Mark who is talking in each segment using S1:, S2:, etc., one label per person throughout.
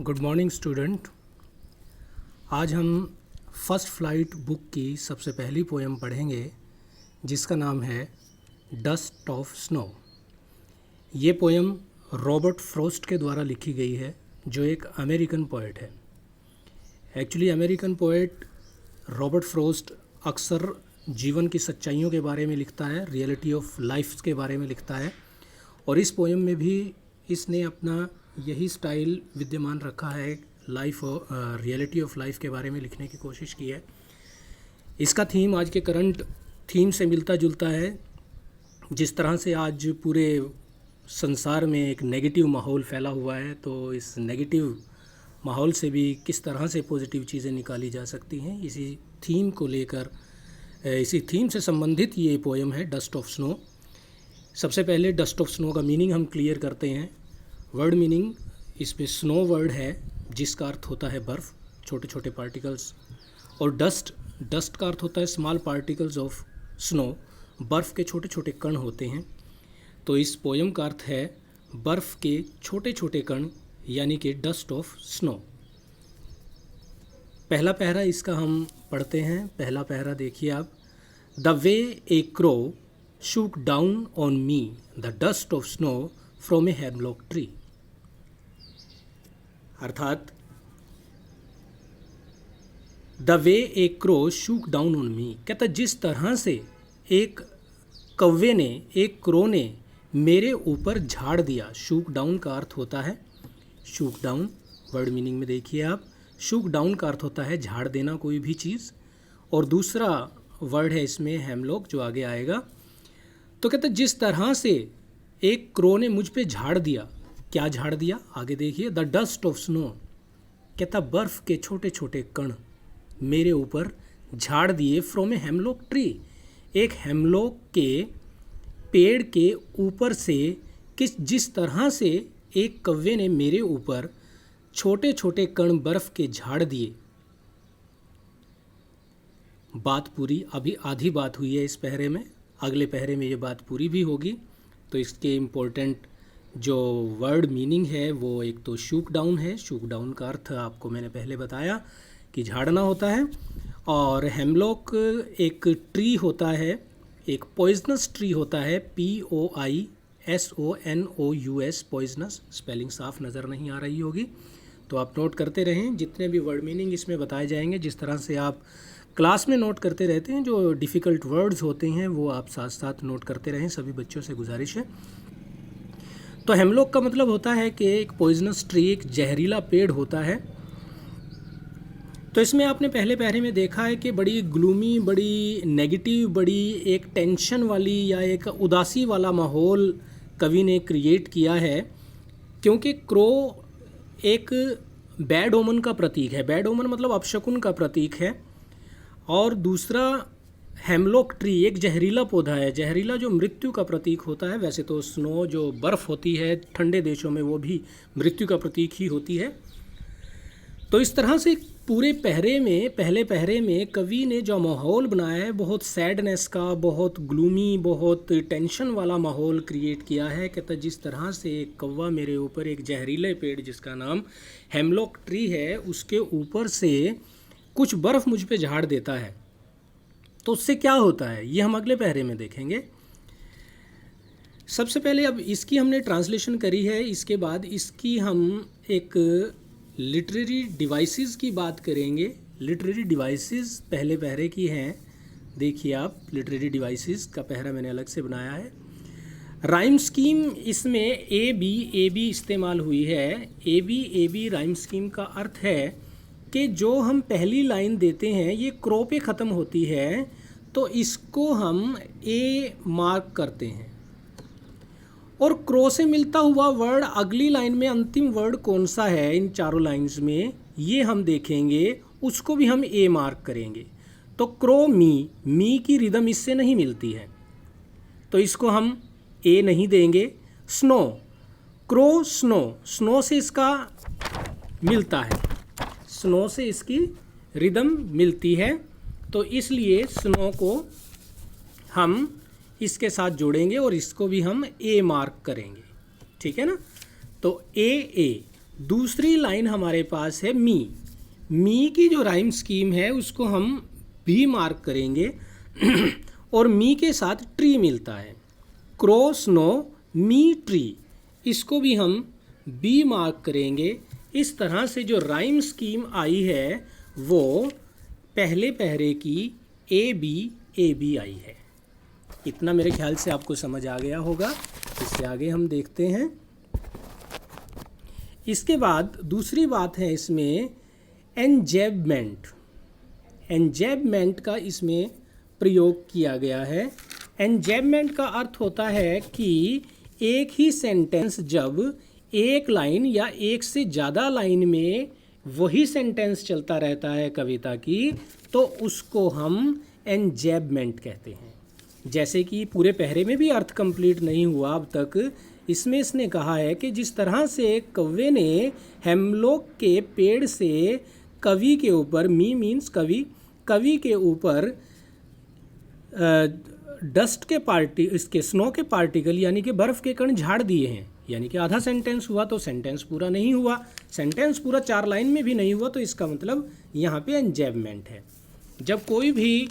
S1: Good morning student. आज हम first flight book की सबसे पहली पोएम पढ़ेंगे जिसका नाम है डस्ट ऑफ स्नो। ये पोएम रॉबर्ट फ्रॉस्ट के द्वारा लिखी गई है जो एक अमेरिकन पोएट है। Actually American poet Robert Frost अक्सर जीवन की सच्चाइयों के बारे में लिखता है, रियलिटी ऑफ लाइफ के बारे में लिखता है, और इस पोएम में भी इसने अपना यही स्टाइल विद्यमान रखा है, लाइफ और रियलिटी ऑफ लाइफ के बारे में लिखने की कोशिश की है। इसका थीम आज के करंट थीम से मिलता जुलता है। जिस तरह से आज पूरे संसार में एक नेगेटिव माहौल फैला हुआ है, तो इस नेगेटिव माहौल से भी किस तरह से पॉजिटिव चीज़ें निकाली जा सकती हैं, इसी थीम को लेकर, इसी थीम से संबंधित ये पोएम है डस्ट ऑफ स्नो। सबसे पहले डस्ट ऑफ स्नो का मीनिंग हम क्लियर करते हैं। वर्ड मीनिंग इसमें स्नो वर्ड है जिसका अर्थ होता है बर्फ़, छोटे छोटे पार्टिकल्स, और डस्ट का अर्थ होता है स्मॉल पार्टिकल्स ऑफ स्नो, बर्फ़ के छोटे छोटे कण होते हैं। तो इस पोएम का अर्थ है बर्फ़ के छोटे छोटे कण, यानी कि डस्ट ऑफ स्नो। पहला पहरा इसका हम पढ़ते हैं। पहला पहरा देखिए आप। The way A crow shook down on me the dust of snow from a hemlock tree। अर्थात the way A crow shook down on me, कहता जिस तरह से एक कौवे ने, एक क्रो ने मेरे ऊपर झाड़ दिया। शूक डाउन का अर्थ होता है, शूक डाउन वर्ड मीनिंग में देखिए आप, शूक डाउन का अर्थ होता है झाड़ देना कोई भी चीज़, और दूसरा वर्ड है इसमें हेमलॉक जो आगे आएगा। तो कहता जिस तरह से एक क्रो ने मुझ पे झाड़ दिया। क्या झाड़ दिया आगे देखिए। द डस्ट ऑफ स्नो, कहता बर्फ़ के छोटे छोटे कण मेरे ऊपर झाड़ दिए फ्रॉम ए हेमलॉक ट्री, एक हेमलॉक के पेड़ के ऊपर से जिस तरह से एक कौवे ने मेरे ऊपर छोटे छोटे कण बर्फ़ के झाड़ दिए। बात पूरी, अभी आधी बात हुई है इस पहरे में, अगले पहरे में ये बात पूरी भी होगी। तो इसके इम्पोर्टेंट जो वर्ड मीनिंग है वो एक तो शूक डाउन है। शूक डाउन का अर्थ आपको मैंने पहले बताया कि झाड़ना होता है, और हेमलॉक एक ट्री होता है, एक पॉइजनस ट्री होता है, POISONOUS, पॉइजनस। स्पेलिंग साफ नज़र नहीं आ रही होगी तो आप नोट करते रहें। जितने भी वर्ड मीनिंग इसमें बताए जाएंगे, जिस तरह से आप क्लास में नोट करते रहते हैं, जो डिफ़िकल्ट वर्ड्स होते हैं वो आप साथ साथ नोट करते रहें, सभी बच्चों से गुजारिश है। तो हेमलॉक का मतलब होता है कि एक पॉइजनस ट्री, एक जहरीला पेड़ होता है। तो इसमें आपने पहले पहरे में देखा है कि बड़ी ग्लूमी, बड़ी नेगेटिव, बड़ी एक टेंशन वाली या एक उदासी वाला माहौल कवि ने क्रिएट किया है, क्योंकि क्रो एक बैड ओमन का प्रतीक है। बैड ओमन मतलब अपशकुन का प्रतीक है। और दूसरा हेमलॉक ट्री एक जहरीला पौधा है। जहरीला जो मृत्यु का प्रतीक होता है। वैसे तो स्नो जो बर्फ़ होती है ठंडे देशों में वो भी मृत्यु का प्रतीक ही होती है। तो इस तरह से पूरे पहरे में, पहले पहरे में कवि ने जो माहौल बनाया है बहुत सैडनेस का, बहुत ग्लूमी, बहुत टेंशन वाला माहौल क्रिएट किया है। कहता जिस तरह से एक कौवा मेरे ऊपर एक जहरीले पेड़ जिसका नाम हेमलॉक ट्री है उसके ऊपर से कुछ बर्फ़ मुझ पे झाड़ देता है, तो उससे क्या होता है ये हम अगले पहरे में देखेंगे। सबसे पहले अब इसकी हमने ट्रांसलेशन करी है, इसके बाद इसकी हम एक लिटरेरी डिवाइसेस की बात करेंगे। लिटरेरी डिवाइसेस पहले पहरे की हैं, देखिए आप। लिटरेरी डिवाइसेस का पहरा मैंने अलग से बनाया है। राइम स्कीम इसमें ए बी इस्तेमाल हुई है। ए बी राइम स्कीम का अर्थ है कि जो हम पहली लाइन देते हैं ये क्रो पे ख़त्म होती है, तो इसको हम ए मार्क करते हैं, और क्रो से मिलता हुआ वर्ड अगली लाइन में अंतिम वर्ड कौन सा है इन चारों लाइंस में ये हम देखेंगे, उसको भी हम ए मार्क करेंगे। तो क्रो मी की रिदम इससे नहीं मिलती है, तो इसको हम ए नहीं देंगे। स्नो, क्रो स्नो से इसका मिलता है, स्नो से इसकी रिदम मिलती है, तो इसलिए स्नो को हम इसके साथ जोड़ेंगे और इसको भी हम ए मार्क करेंगे, ठीक है ना। तो ए दूसरी लाइन हमारे पास है मी की जो राइम स्कीम है उसको हम भी मार्क करेंगे और मी के साथ ट्री मिलता है, क्रो स्नो मी ट्री, इसको भी हम बी मार्क करेंगे। इस तरह से जो राइम स्कीम आई है वो पहले पहरे की ए बी आई है। इतना मेरे ख्याल से आपको समझ आ गया होगा। इससे आगे हम देखते हैं। इसके बाद दूसरी बात है इसमें एंजेबमेंट। एंजेबमेंट का इसमें प्रयोग किया गया है। एंजेबमेंट का अर्थ होता है कि एक ही सेंटेंस जब एक लाइन या एक से ज़्यादा लाइन में वही सेंटेंस चलता रहता है कविता की, तो उसको हम एंजेबमेंट कहते हैं। जैसे कि पूरे पहरे में भी अर्थ कंप्लीट नहीं हुआ अब तक, इसमें इसने कहा है कि जिस तरह से कव्वे ने हेमलॉक के पेड़ से कवि के ऊपर, मी मीन्स कवि के ऊपर डस्ट के इसके स्नो के पार्टिकल यानी कि बर्फ़ के कण झाड़ दिए हैं, यानी कि आधा सेंटेंस हुआ तो सेंटेंस पूरा नहीं हुआ, सेंटेंस पूरा 4 लाइन में भी नहीं हुआ, तो इसका मतलब यहाँ पे एंजेबमेंट है। जब कोई भी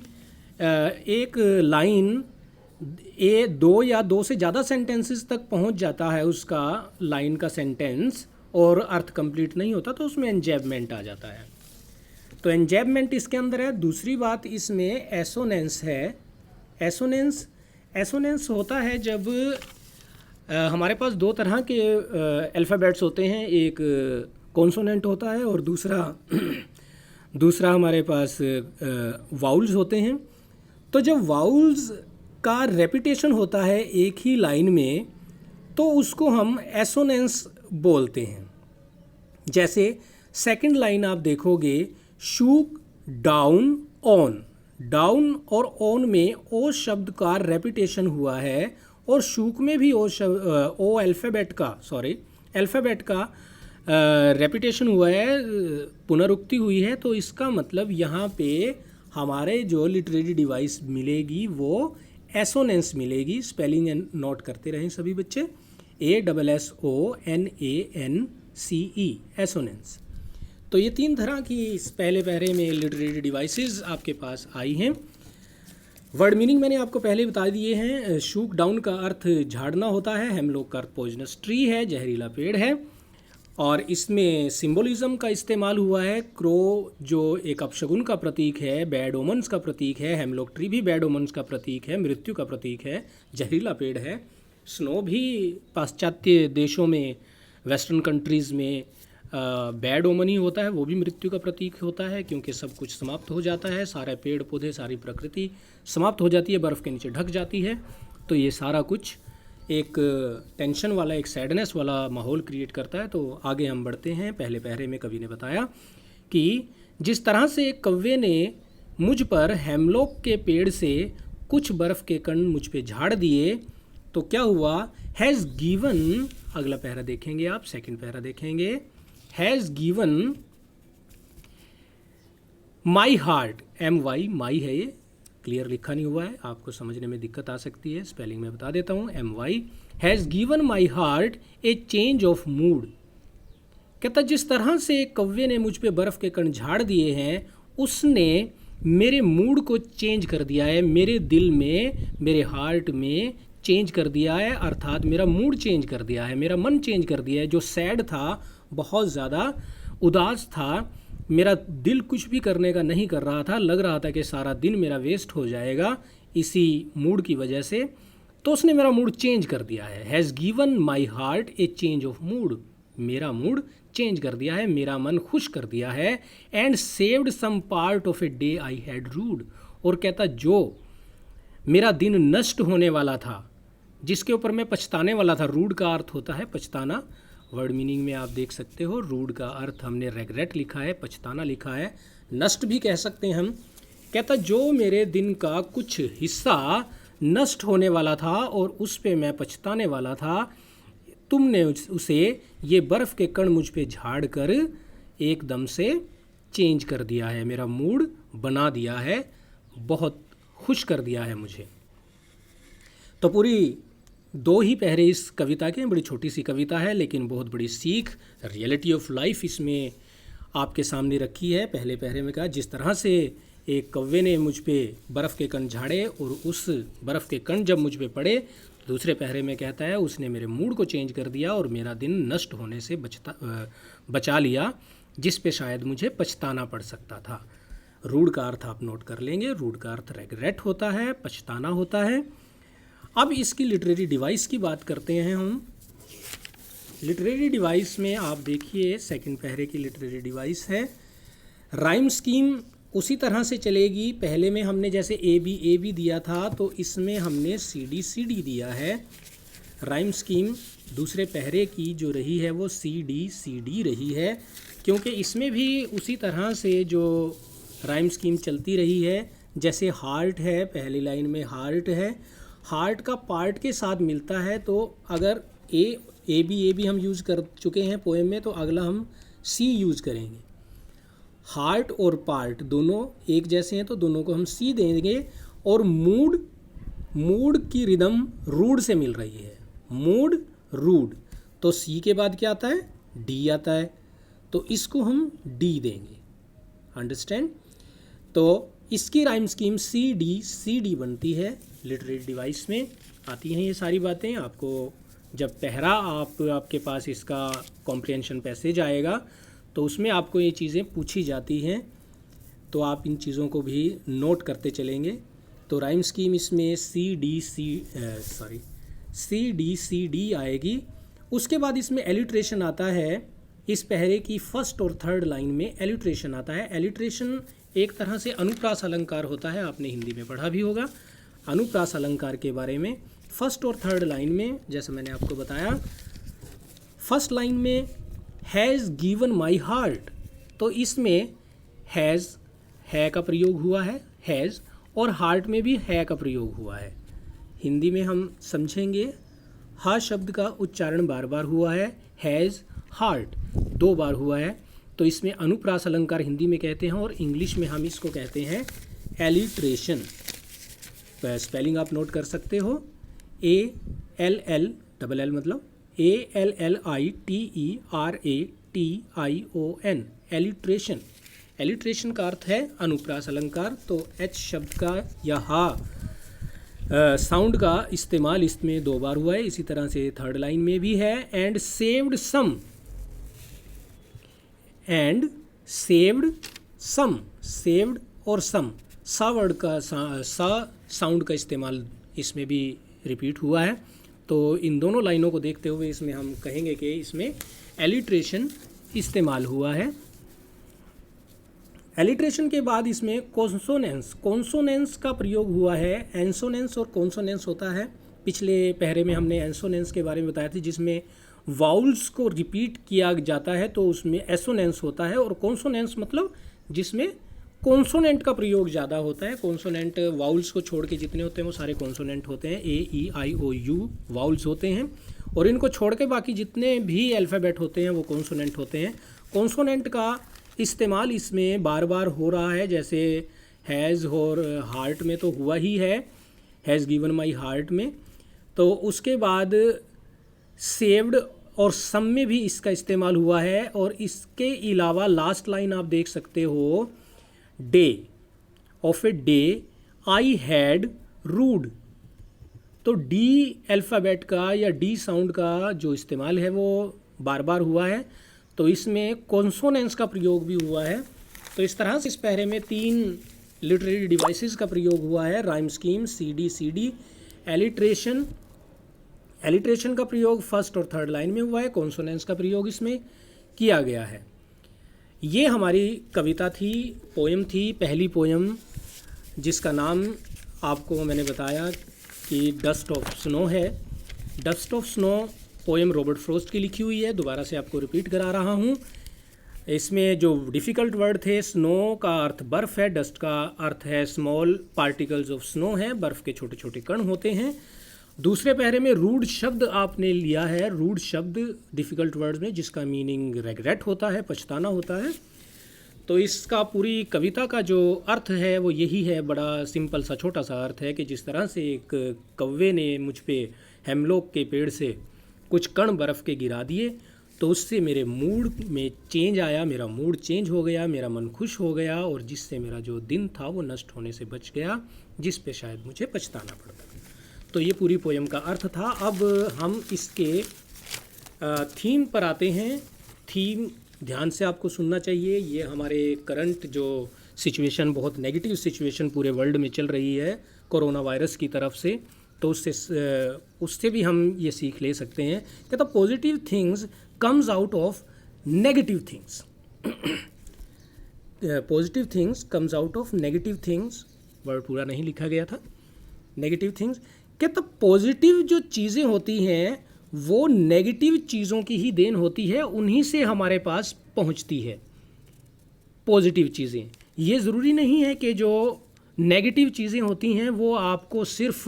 S1: एक लाइन 2 या 2 से ज़्यादा सेंटेंसेस तक पहुँच जाता है उसका लाइन का सेंटेंस और अर्थ कंप्लीट नहीं होता, तो उसमें एंजेबमेंट आ जाता है। तो एंजेबमेंट इसके अंदर है। दूसरी बात इसमें एसोनेंस है। एसोनेंस होता है जब हमारे पास 2 तरह के अल्फ़ाबेट्स होते हैं, एक कॉन्सोनेंट होता है और दूसरा हमारे पास वाउल्स होते हैं। तो जब वाउल्स का रेपिटेशन होता है एक ही लाइन में, तो उसको हम एसोनेंस बोलते हैं। जैसे सेकंड लाइन आप देखोगे, शूक डाउन ऑन, डाउन और ऑन में ओ शब्द का रेपिटेशन हुआ है और शूक में भी ओ अल्फ़ाबेट का रेपिटेशन हुआ है, पुनरुक्ति हुई है। तो इसका मतलब यहाँ पे हमारे जो लिटरेरी डिवाइस मिलेगी वो एसोनेंस मिलेगी। स्पेलिंग नोट करते रहें सभी बच्चे, ASSONANCE, एसोनेंस। तो ये 3 तरह की इस पहले पहरे में लिटरेरी डिवाइसेस आपके पास आई हैं। वर्ड मीनिंग मैंने आपको पहले बता दिए हैं। शूक डाउन का अर्थ झाड़ना होता है, हेमलॉक का अर्थ पॉइजनस ट्री है, जहरीला पेड़ है, और इसमें सिंबोलिज्म का इस्तेमाल हुआ है। क्रो जो एक अपशगुन का प्रतीक है, बैड ओमन्स का प्रतीक है, हेमलॉक ट्री भी बैड ओमन्स का प्रतीक है, मृत्यु का प्रतीक है, जहरीला पेड़ है। स्नो भी पाश्चात्य देशों में, वेस्टर्न कंट्रीज़ में बैड ओमन ही होता है, वो भी मृत्यु का प्रतीक होता है, क्योंकि सब कुछ समाप्त हो जाता है, सारे पेड़ पौधे, सारी प्रकृति समाप्त हो जाती है, बर्फ़ के नीचे ढक जाती है। तो ये सारा कुछ एक टेंशन वाला, एक सैडनेस वाला माहौल क्रिएट करता है। तो आगे हम बढ़ते हैं। पहले पहरे में कवि ने बताया कि जिस तरह से कव्वे ने मुझ पर हेमलॉक के पेड़ से कुछ बर्फ़ के कण मुझ पे झाड़ दिए, तो क्या हुआ, हैज़ गिवन, अगला पहरा देखेंगे आप, सेकंड पहरा देखेंगे, has given my heart, MY माई है, ये क्लियर लिखा नहीं हुआ है, आपको समझने में दिक्कत आ सकती है, स्पेलिंग में बता देता हूँ, MY has given my heart a change of mood. कहता जिस तरह से कव्वे ने मुझ पे बर्फ़ के कण झाड़ दिए हैं, उसने मेरे मूड को चेंज कर दिया है, मेरे दिल में, मेरे हार्ट में चेंज कर दिया है, अर्थात मेरा मूड चेंज कर दिया है, मेरा मन चेंज कर दिया है। जो सैड था, बहुत ज़्यादा उदास था, मेरा दिल कुछ भी करने का नहीं कर रहा था, लग रहा था कि सारा दिन मेरा वेस्ट हो जाएगा इसी मूड की वजह से, तो उसने मेरा मूड चेंज कर दिया है। Has given my heart a change of mood, मेरा मूड चेंज कर दिया है, मेरा मन खुश कर दिया है। And saved some part of a day I had rued, और कहता जो मेरा दिन नष्ट होने वाला था, जिसके ऊपर मैं पछताने वाला था, रूड का अर्थ होता है पछताना, वर्ड मीनिंग में आप देख सकते हो, रूड का अर्थ हमने रेग्रेट लिखा है, पछताना लिखा है, नष्ट भी कह सकते हैं हम। कहता जो मेरे दिन का कुछ हिस्सा नष्ट होने वाला था और उस पे मैं पछताने वाला था, तुमने उसे ये बर्फ़ के कण मुझ पे झाड़ कर एकदम से चेंज कर दिया है, मेरा मूड बना दिया है, बहुत खुश कर दिया है मुझे। तो पूरी दो ही पहरे इस कविता के, बड़ी छोटी सी कविता है लेकिन बहुत बड़ी सीख, रियलिटी ऑफ लाइफ इसमें आपके सामने रखी है। पहले पहरे में कहा, जिस तरह से एक कौवे ने मुझ पे बर्फ़ के कण झाड़े और उस बर्फ़ के कण जब मुझ पे पड़े, दूसरे पहरे में कहता है उसने मेरे मूड को चेंज कर दिया और मेरा दिन नष्ट होने से बचा लिया, जिस पे शायद मुझे पछताना पड़ सकता था। रूड का अर्थ आप नोट कर लेंगे। रूड का अर्थ रेग्रेट होता है, पछताना होता है। अब इसकी लिटरेरी डिवाइस की बात करते हैं हम। लिटरेरी डिवाइस में आप देखिए, सेकंड पहरे की लिटरेरी डिवाइस है। राइम स्कीम उसी तरह से चलेगी। पहले में हमने जैसे ए बी दिया था, तो इसमें हमने सी डी दिया है। राइम स्कीम दूसरे पहरे की जो रही है वो सी डी रही है, क्योंकि इसमें भी उसी तरह से जो राइम स्कीम चलती रही है। जैसे हार्ट है, पहली लाइन में हार्ट है, हार्ट का पार्ट के साथ मिलता है, तो अगर ए बी हम यूज़ कर चुके हैं पोएम में, तो अगला हम सी यूज़ करेंगे। हार्ट और पार्ट दोनों एक जैसे हैं, तो दोनों को हम सी देंगे। और मूड की रिदम रूड से मिल रही है, मूड रूड, तो सी के बाद क्या आता है, डी आता है, तो इसको हम डी देंगे। अंडरस्टैंड? तो इसकी राइम स्कीम सी डी बनती है। लिटरेरी डिवाइस में आती हैं ये सारी बातें। आपको जब पहरा आपके पास इसका कॉम्प्रिहेंशन पैसेज आएगा, तो उसमें आपको ये चीज़ें पूछी जाती हैं, तो आप इन चीज़ों को भी नोट करते चलेंगे। तो राइम स्कीम इसमें सी डी आएगी। उसके बाद इसमें एलिट्रेशन आता है। इस पहरे की फर्स्ट और थर्ड लाइन में एलिट्रेशन आता है। एलिट्रेशन एक तरह से अनुप्रास अलंकार होता है, आपने हिंदी में पढ़ा भी होगा अनुप्रास अलंकार के बारे में। फर्स्ट और थर्ड लाइन में जैसे मैंने आपको बताया, फर्स्ट लाइन में हैज़ गिवन माई हार्ट, तो इसमें हैज़ है का प्रयोग हुआ है, हैज़, और हार्ट में भी है का प्रयोग हुआ है। हिंदी में हम समझेंगे, हा शब्द का उच्चारण बार बार हुआ है, हैज़ हार्ट 2 बार हुआ है, तो इसमें अनुप्रास अलंकार हिंदी में कहते हैं, और इंग्लिश में हम इसको कहते हैं एलिट्रेशन। स्पेलिंग आप नोट कर सकते हो, ALL मतलब ALLITERATION, एलिट्रेशन। एलिट्रेशन का अर्थ है अनुप्रास अलंकार। तो एच शब्द का या हा साउंड का इस्तेमाल इसमें 2 बार हुआ है, इसी तरह से थर्ड लाइन में भी है। एंड सेव्ड सम, सेव्ड और सम, सा वर्ड का सा साउंड का इस्तेमाल इसमें भी रिपीट हुआ है। तो इन दोनों लाइनों को देखते हुए इसमें हम कहेंगे कि इसमें एलिट्रेशन इस्तेमाल हुआ है। एलिट्रेशन के बाद इसमें कॉन्सोनेंस का प्रयोग हुआ है। एंसोनेंस और कॉन्सोनेंस होता है। पिछले पहरे में हमने एंसोनेंस के बारे में बताया था, जिसमें वाउल्स को रिपीट किया जाता है, तो उसमें एसोनेंस होता है। और कॉन्सोनेंस मतलब जिसमें कॉन्सोनेंट का प्रयोग ज़्यादा होता है। कॉन्सोनेंट वाउल्स को छोड़ के जितने होते हैं वो सारे कॉन्सोनेंट होते हैं। AEIOU वाउल्स होते हैं, और इनको छोड़ के बाकी जितने भी अल्फ़ाबेट होते हैं वो कॉन्सोनेंट होते हैं। कॉन्सोनेंट का इस्तेमाल इसमें बार बार हो रहा है, जैसे हैज़ और हार्ट में तो हुआ ही है, हैज़ गिवन माई हार्ट में। तो उसके बाद सेव्ड और सम में भी इसका इस्तेमाल हुआ है। और इसके अलावा लास्ट लाइन आप देख सकते हो, day of a day I had rued, तो डी अल्फ़ाबेट का या डी साउंड का जो इस्तेमाल है वो बार बार हुआ है, तो इसमें कॉन्सोनेंस का प्रयोग भी हुआ है। तो इस तरह से इस पहरे में 3 लिटरेरी डिवाइसेस का प्रयोग हुआ है। Rhyme scheme, C D, alliteration का प्रयोग फर्स्ट और थर्ड लाइन में हुआ है, कॉन्सोनेंस का प्रयोग इसमें किया गया है। ये हमारी कविता थी, पोएम थी, पहली पोएम, जिसका नाम आपको मैंने बताया कि डस्ट ऑफ स्नो है। Dust of snow poem Robert Frost की लिखी हुई है। दोबारा से आपको रिपीट करा रहा हूँ। इसमें जो डिफ़िकल्ट वर्ड थे, स्नो का अर्थ बर्फ़ है, डस्ट का अर्थ है स्मॉल पार्टिकल्स ऑफ स्नो है, बर्फ़ के छोटे छोटे कण होते हैं। दूसरे पहरे में रूड शब्द आपने लिया है, रूड शब्द डिफ़िकल्ट वर्ड्स में, जिसका मीनिंग रेग्रेट होता है, पछताना होता है। तो इसका पूरी कविता का जो अर्थ है वो यही है, बड़ा सिंपल सा छोटा सा अर्थ है कि जिस तरह से एक कौवे ने मुझ पे हेमलॉक के पेड़ से कुछ कण बर्फ़ के गिरा दिए तो उससे मेरे मूड में चेंज आया, मेरा मूड चेंज हो गया, मेरा मन खुश हो गया और जिससे मेरा जो दिन था वो नष्ट होने से बच गया, जिस पे शायद मुझे पछताना पड़ता। तो ये पूरी पोएम का अर्थ था। अब हम इसके थीम पर आते हैं। थीम ध्यान से आपको सुनना चाहिए। ये हमारे करंट जो सिचुएशन, बहुत नेगेटिव सिचुएशन पूरे वर्ल्ड में चल रही है कोरोना वायरस की तरफ से, तो उससे भी हम ये सीख ले सकते हैं कि the positive things comes out of negative things. Positive things comes out of negative things, word पूरा नहीं लिखा गया था। नेगेटिव थिंग्स कि तो पॉजिटिव जो चीज़ें होती हैं वो नेगेटिव चीज़ों की ही देन होती है, उन्हीं से हमारे पास पहुंचती है पॉजिटिव चीज़ें। ये ज़रूरी नहीं है कि जो नेगेटिव चीज़ें होती हैं वो आपको सिर्फ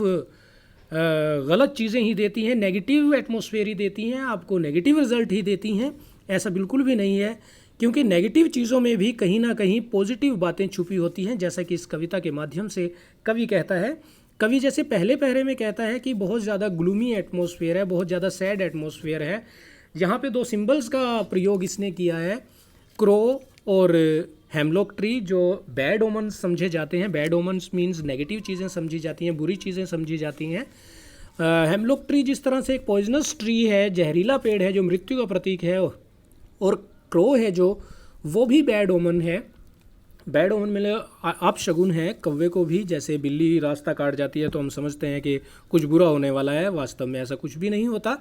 S1: गलत चीज़ें ही देती हैं, नेगेटिव एटमॉस्फेयर ही देती हैं, आपको नेगेटिव रिजल्ट ही देती हैं। ऐसा बिल्कुल भी नहीं है, क्योंकि नेगेटिव चीज़ों में भी कहीं ना कहीं पॉजिटिव बातें छुपी होती हैं। जैसा कि इस कविता के माध्यम से कवि कहता है, कवि जैसे पहले पहरे में कहता है कि बहुत ज़्यादा ग्लूमी एटमॉस्फेयर है, बहुत ज़्यादा सैड एटमॉस्फेयर है। यहाँ पे दो सिंबल्स का प्रयोग इसने किया है, क्रो और हेमलॉक ट्री, जो बैड ओमन्स समझे जाते हैं। बैड ओमन्स मीन्स नेगेटिव चीज़ें समझी जाती हैं, बुरी चीज़ें समझी जाती हैं। हेमलॉक ट्री जिस तरह से एक पॉइजनस ट्री है, जहरीला पेड़ है जो मृत्यु का प्रतीक है, और क्रो है जो वो भी बैड ओमन है। बैड ओमन में आप शगुन है। कौवे को भी जैसे बिल्ली रास्ता काट जाती है तो हम समझते हैं कि कुछ बुरा होने वाला है, वास्तव में ऐसा कुछ भी नहीं होता।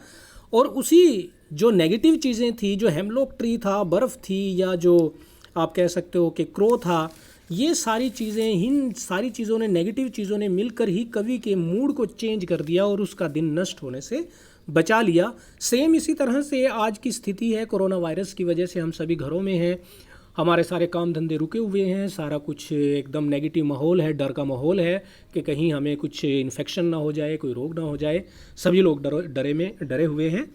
S1: और उसी जो नेगेटिव चीज़ें थी, जो हेमलॉक ट्री था, बर्फ़ थी, या जो आप कह सकते हो कि क्रो था, ये सारी चीज़ें, इन सारी चीज़ों ने, नेगेटिव चीज़ों ने मिलकर ही कवि के मूड को चेंज कर दिया और उसका दिन नष्ट होने से बचा लिया। सेम इसी तरह से आज की स्थिति है। कोरोना वायरस की वजह से हम सभी घरों में हैं, हमारे सारे काम धंधे रुके हुए हैं, सारा कुछ एकदम नेगेटिव माहौल है, डर का माहौल है कि कहीं हमें कुछ इन्फेक्शन ना हो जाए, कोई रोग ना हो जाए। सभी लोग डरे हुए हैं।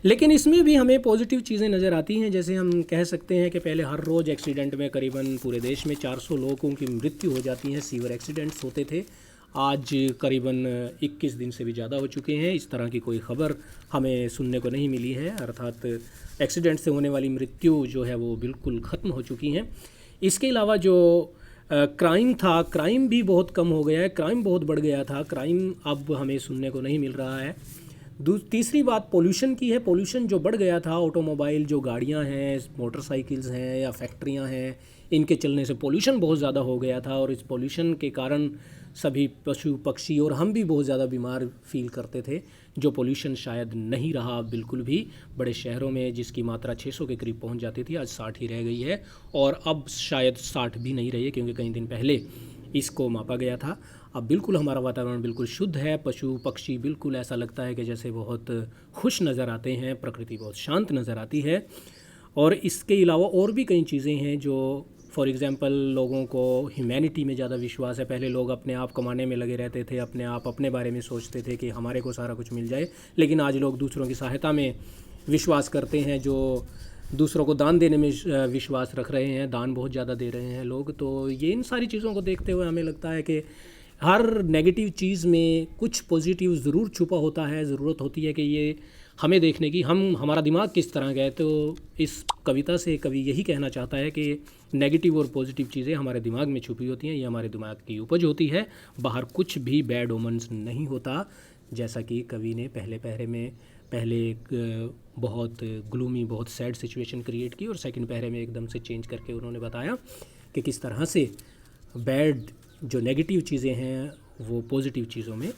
S1: लेकिन इसमें भी हमें पॉजिटिव चीज़ें नज़र आती हैं। जैसे हम कह सकते हैं कि पहले हर रोज़ एक्सीडेंट में करीबन पूरे देश में 400 लोगों की मृत्यु हो जाती है, सीवर एक्सीडेंट्स होते थे। आज करीबन 21 दिन से भी ज़्यादा हो चुके हैं, इस तरह की कोई ख़बर हमें सुनने को नहीं मिली है। अर्थात एक्सीडेंट से होने वाली मृत्यु जो है वो बिल्कुल ख़त्म हो चुकी हैं। इसके अलावा जो क्राइम था, क्राइम भी बहुत कम हो गया है, क्राइम बहुत बढ़ गया था, क्राइम अब हमें सुनने को नहीं मिल रहा है। तीसरी बात पोल्यूशन की है। पोल्यूशन जो बढ़ गया था, ऑटोमोबाइल, जो गाड़ियां हैं, मोटरसाइकिल्स हैं या फैक्ट्रियां हैं, इनके चलने से पोल्यूशन बहुत ज़्यादा हो गया था और इस पोल्यूशन के कारण सभी पशु पक्षी और हम भी बहुत ज़्यादा बीमार फील करते थे। जो पोल्यूशन शायद नहीं रहा बिल्कुल भी। बड़े शहरों में जिसकी मात्रा 600 के करीब पहुंच जाती थी, आज 60 ही रह गई है, और अब शायद 60 भी नहीं रही है, क्योंकि कई दिन पहले इसको मापा गया था। अब बिल्कुल हमारा वातावरण बिल्कुल शुद्ध है, पशु पक्षी बिल्कुल ऐसा लगता है कि जैसे बहुत खुश नज़र आते हैं, प्रकृति बहुत शांत नज़र आती है। और इसके अलावा और भी कई चीज़ें हैं जो, फॉर एग्ज़ाम्पल, लोगों को ह्यूमैनिटी में ज़्यादा विश्वास है। पहले लोग अपने आप कमाने में लगे रहते थे, अपने बारे में सोचते थे कि हमारे को सारा कुछ मिल जाए, लेकिन आज लोग दूसरों की सहायता में विश्वास करते हैं, जो दूसरों को दान देने में विश्वास रख रहे हैं, दान बहुत ज़्यादा दे रहे हैं लोग। तो ये इन सारी चीज़ों को देखते हुए हमें लगता है कि हर नेगेटिव चीज़ में कुछ पॉजिटिव ज़रूर छुपा होता है। ज़रूरत होती है कि ये हमें देखने की, हमारा दिमाग किस तरह का है। तो इस कविता से कवि यही कहना चाहता है कि नेगेटिव और पॉजिटिव चीज़ें हमारे दिमाग में छुपी होती हैं, ये हमारे दिमाग की उपज होती है, बाहर कुछ भी बैड ओमन्स नहीं होता। जैसा कि कवि ने पहले पहरे में एक बहुत ग्लूमी, बहुत सैड सिचुएशन क्रिएट की और सेकंड पहरे में एकदम से चेंज करके उन्होंने बताया कि किस तरह से बैड, जो नेगेटिव चीज़ें हैं वो पॉजिटिव चीज़ों में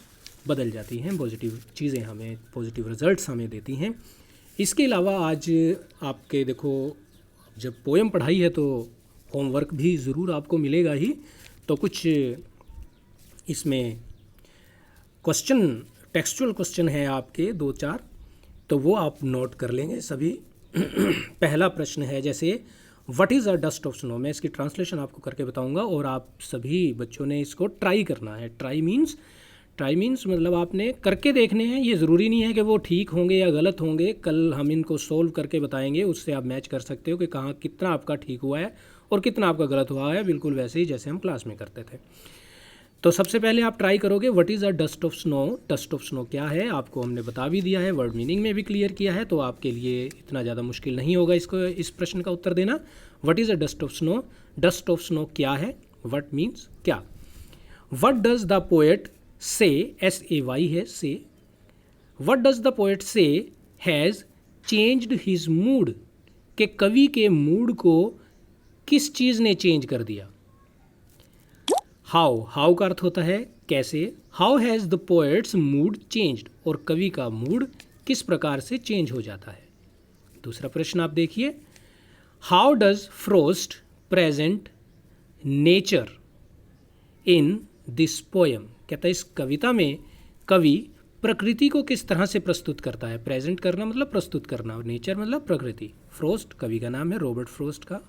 S1: बदल जाती हैं, पॉजिटिव चीज़ें हमें, पॉजिटिव रिजल्ट्स हमें देती हैं। इसके अलावा आज आपके देखो, जब पोएम पढ़ाई है तो होमवर्क भी ज़रूर आपको मिलेगा ही। तो कुछ इसमें क्वेश्चन, टेक्सचुअल क्वेश्चन है आपके 2-4, तो वो आप नोट कर लेंगे सभी। पहला प्रश्न है जैसे what is a dust of snow. मैं इसकी ट्रांसलेशन आपको करके बताऊंगा और आप सभी बच्चों ने इसको ट्राई करना है। ट्राई मीन्स मतलब आपने करके देखने हैं। ये ज़रूरी नहीं है कि वो ठीक होंगे या गलत होंगे, कल हम इनको सोल्व करके बताएंगे, उससे आप मैच कर सकते हो कि कहाँ कितना आपका ठीक हुआ है और कितना आपका गलत हुआ है, बिल्कुल वैसे ही जैसे हम क्लास में करते थे। तो सबसे पहले आप ट्राई करोगे what is a dust of snow. Dust of snow क्या है आपको हमने बता भी दिया है, वर्ड मीनिंग में भी क्लियर किया है, तो आपके लिए इतना ज़्यादा मुश्किल नहीं होगा इसको इस प्रश्न का उत्तर देना। What is a dust of snow, dust of snow क्या है, व्हाट मीन्स क्या। व्हाट डज द पोएट से, SAY है से, व्हाट डज द पोएट से हैज़ चेंज्ड हिज मूड, कि कवि के मूड को किस चीज़ ने चेंज कर दिया। हाउ का अर्थ होता है कैसे, how has the poets mood changed, और कवि का मूड किस प्रकार से चेंज हो जाता है। दूसरा प्रश्न आप देखिए, how does frost present nature in this poem, कहता है इस कविता में कवि प्रकृति को किस तरह से प्रस्तुत करता है। प्रेजेंट करना मतलब प्रस्तुत करना, और नेचर मतलब प्रकृति। फ्रोस्ट कवि का नाम है, रॉबर्ट फ्रोस्ट का।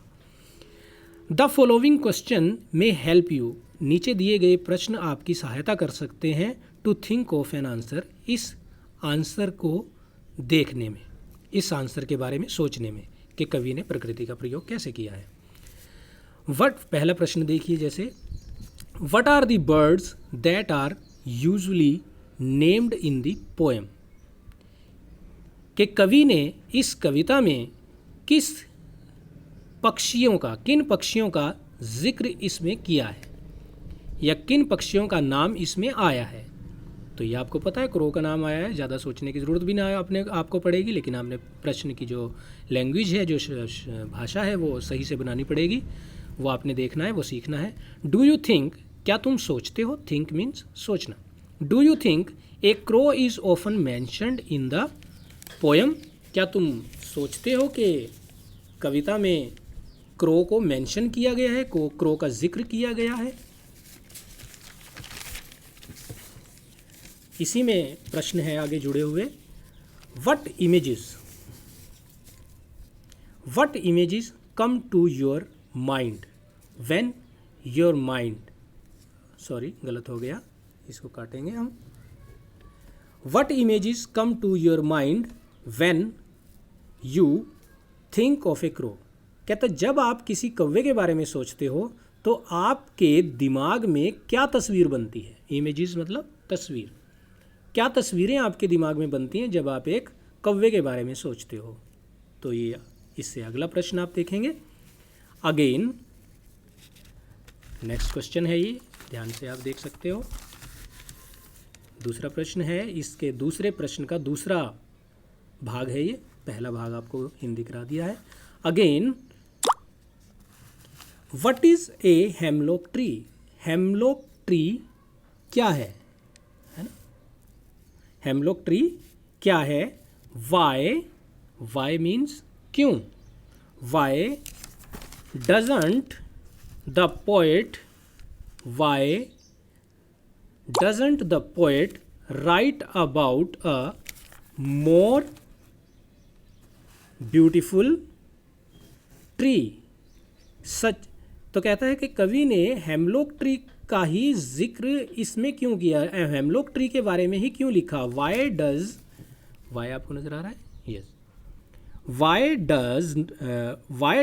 S1: द फॉलोइंग क्वेश्चन में हेल्प यू, नीचे दिए गए प्रश्न आपकी सहायता कर सकते हैं to think of an answer, इस आंसर को देखने में, इस आंसर के बारे में सोचने में कि कवि ने प्रकृति का प्रयोग कैसे किया है। पहला प्रश्न देखिए जैसे, what are the birds that are usually named in the poem, कि कवि ने इस कविता में किस पक्षियों का, किन पक्षियों का जिक्र इसमें किया है, या किन पक्षियों का नाम इसमें आया है। तो ये आपको पता है, क्रो का नाम आया है, ज़्यादा सोचने की ज़रूरत भी ना अपने आपको पड़ेगी, लेकिन आपने प्रश्न की जो लैंग्वेज है, जो भाषा है, वो सही से बनानी पड़ेगी, वो आपने देखना है, वो सीखना है। डू यू थिंक, क्या तुम सोचते हो, थिंक मीन्स सोचना। Do you think A crow is often mentioned in the poem, क्या तुम सोचते हो कि कविता में क्रो को मेंशन किया गया है, क्रो का जिक्र किया गया है। इसी में प्रश्न है आगे जुड़े हुए, what images come to your mind when your mind, sorry गलत हो गया, इसको काटेंगे हम। What images come to your mind when you think of a crow, कहता जब आप किसी कौवे के बारे में सोचते हो तो आपके दिमाग में क्या तस्वीर बनती है। इमेजेस मतलब तस्वीर, क्या तस्वीरें आपके दिमाग में बनती हैं जब आप एक कौवे के बारे में सोचते हो। तो ये इससे अगला प्रश्न आप देखेंगे। अगेन नेक्स्ट क्वेश्चन है, ये ध्यान से आप देख सकते हो। दूसरा प्रश्न है, इसके दूसरे प्रश्न का दूसरा भाग है ये, पहला भाग आपको हिंदी करा दिया है। Again, what is a hemlock tree, hemlock tree क्या है ना। हेमलॉक ट्री क्या है। वाई मीन्स क्यों। Why doesn't the poet write about a more beautiful tree such. तो कहता है कि कवि ने हेमलॉक ट्री का ही जिक्र इसमें क्यों किया, हेमलॉक ट्री के बारे में ही क्यों लिखा। वाई आपको नजर आ रहा है, yes. Why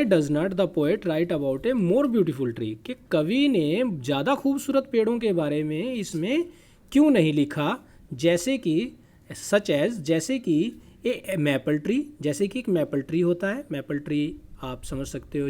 S1: does not the poet write about A more beautiful tree, कि कवि ने ज़्यादा खूबसूरत पेड़ों के बारे में इसमें क्यों नहीं लिखा, जैसे कि जैसे कि ए मैपल ट्री, जैसे कि एक मैपल ट्री होता है। मैपल ट्री आप समझ सकते हो